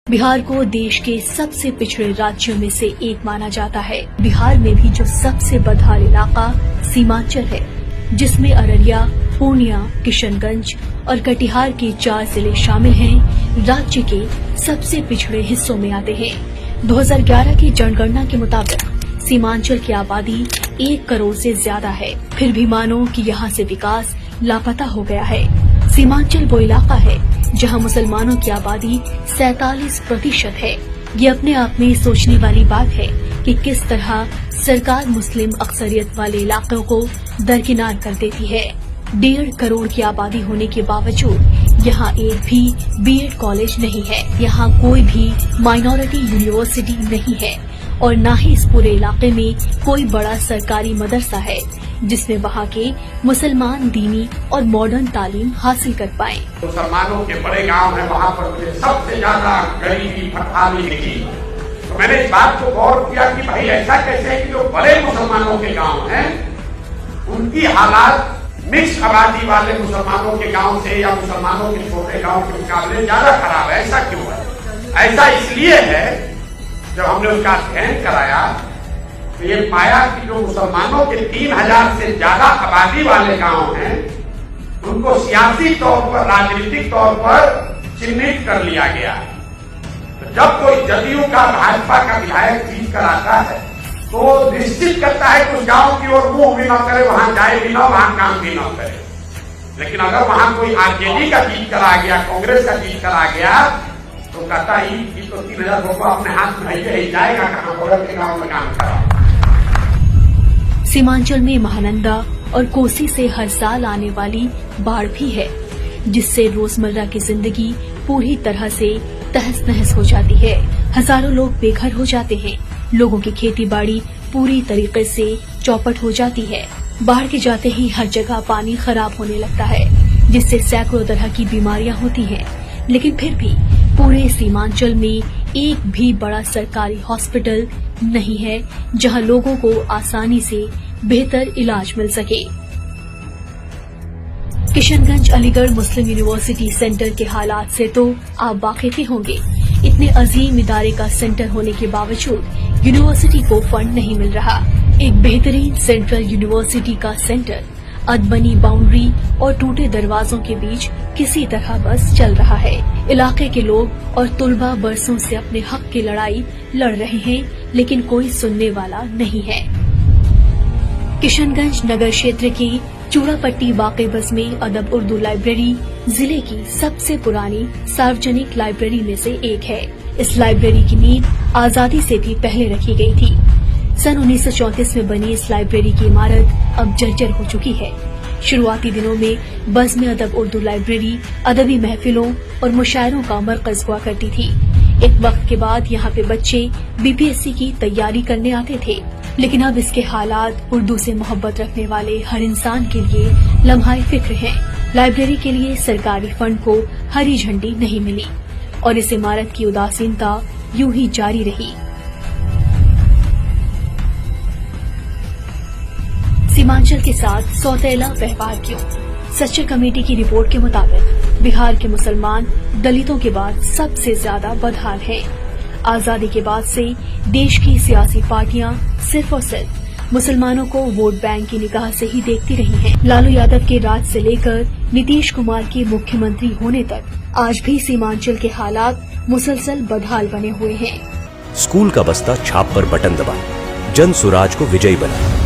बिहार को देश के सबसे पिछड़े राज्यों में से एक माना जाता है। बिहार में भी जो सबसे बदहाल इलाका सीमांचल है, जिसमें अररिया, पूर्णिया, किशनगंज और कटिहार के 4 जिले शामिल हैं, राज्य के सबसे पिछड़े हिस्सों में आते हैं। 2011 की जनगणना के मुताबिक सीमांचल की आबादी 1 करोड़ से ज्यादा है। फिर भी मानो कि यहाँ से विकास लापता हो गया है। सीमांचल वो इलाका है जहां मुसलमानों की आबादी 47% है। ये अपने आप में सोचने वाली बात है कि किस तरह सरकार मुस्लिम अक्सरियत वाले इलाकों को दरकिनार कर देती है। 1.5 करोड़ की आबादी होने के बावजूद यहाँ एक भी बीएड कॉलेज नहीं है। यहाँ कोई भी माइनॉरिटी यूनिवर्सिटी नहीं है और न ही इस पूरे इलाके में कोई बड़ा सरकारी मदरसा है जिसमें वहाँ के मुसलमान दीनी और मॉडर्न तालीम हासिल कर पाए। मुसलमानों के बड़े गांव है, वहाँ पर मुझे सबसे ज्यादा गरीबी फटहाली दिखी। तो मैंने इस बात को गौर किया कि भाई ऐसा कैसे है कि जो बड़े मुसलमानों के गांव हैं उनकी हालात मिक्स आबादी वाले मुसलमानों के गांव से या मुसलमानों के छोटे गांव के मुकाबले ज्यादा खराब है। ऐसा क्यों है? ऐसा इसलिए है, जब हमने उसका अध्ययन कराया तो ये पाया कि जो मुसलमानों के 3000 से ज्यादा आबादी वाले गांव हैं उनको सियासी तौर पर, राजनीतिक तौर पर चिन्हित कर लिया गया। तो जब कोई जदयू का, भाजपा का विधायक जीत कर आता है तो निश्चित करता है कि उस गांव की ओर मुंह भी न करे, वहां जाए भी न, वहां काम भी न करे। लेकिन अगर वहां कोई आरजेडी का जीत कर आ गया, कांग्रेस का जीत कर आ गया तो कहता ही कि तो 3000 रुपया अपने हाथ में ही जाएगा कहां, बगल के गांव में काम करा। सीमांचल में महानंदा और कोसी से हर साल आने वाली बाढ़ भी है, जिससे रोजमर्रा की जिंदगी पूरी तरह से तहस नहस हो जाती है। हजारों लोग बेघर हो जाते हैं। लोगों की खेती बाड़ी पूरी तरीके से चौपट हो जाती है। बाढ़ के जाते ही हर जगह पानी खराब होने लगता है, जिससे सैकड़ों तरह की बीमारियां होती हैं। लेकिन फिर भी पूरे सीमांचल में एक भी बड़ा सरकारी हॉस्पिटल नहीं है जहां लोगों को आसानी से बेहतर इलाज मिल सके। किशनगंज अलीगढ़ मुस्लिम यूनिवर्सिटी सेंटर के हालात से तो आप वाकिफ ही होंगे। इतने अजीम इदारे का सेंटर होने के बावजूद यूनिवर्सिटी को फंड नहीं मिल रहा। एक बेहतरीन सेंट्रल यूनिवर्सिटी का सेंटर अदबनी बाउंड्री और टूटे दरवाजों के बीच किसी तरह बस चल रहा है। इलाके के लोग और तुलबा बरसों से अपने हक की लड़ाई लड़ रहे हैं, लेकिन कोई सुनने वाला नहीं है। किशनगंज नगर क्षेत्र की चूड़ापट्टी वाक़ई बस में अदब उर्दू लाइब्रेरी जिले की सबसे पुरानी सार्वजनिक लाइब्रेरी में से एक है। इस लाइब्रेरी की नींव आजादी से भी पहले रखी गई थी। सन 1934 में बनी इस लाइब्रेरी की इमारत अब जर्जर हो चुकी है। शुरुआती दिनों में बस में अदब उर्दू लाइब्रेरी अदबी महफिलों और मुशायरों का मरकज हुआ करती थी। एक वक्त के बाद यहाँ पे बच्चे बीपीएससी की तैयारी करने आते थे, लेकिन अब इसके हालात उर्दू से मोहब्बत रखने वाले हर इंसान के लिए लम्हाए फिक्र हैं। लाइब्रेरी के लिए सरकारी फंड को हरी झंडी नहीं मिली और इस इमारत की उदासीनता यूं ही जारी रही। सीमांचल के साथ सौतेला व्यवहार क्यों? सच्चे कमेटी की रिपोर्ट के मुताबिक बिहार के मुसलमान दलितों के बाद सबसे ज्यादा बदहाल हैं। आजादी के बाद से देश की सियासी पार्टियां सिर्फ और सिर्फ मुसलमानों को वोट बैंक की निगाह से ही देखती रही हैं। लालू यादव के राज से लेकर नीतीश कुमार के मुख्यमंत्री होने तक आज भी सीमांचल के हालात मुसलसल बदहाल बने हुए हैं। स्कूल का बस्ता छाप पर बटन दबाएं, जन सुराज को विजयी बनाएं।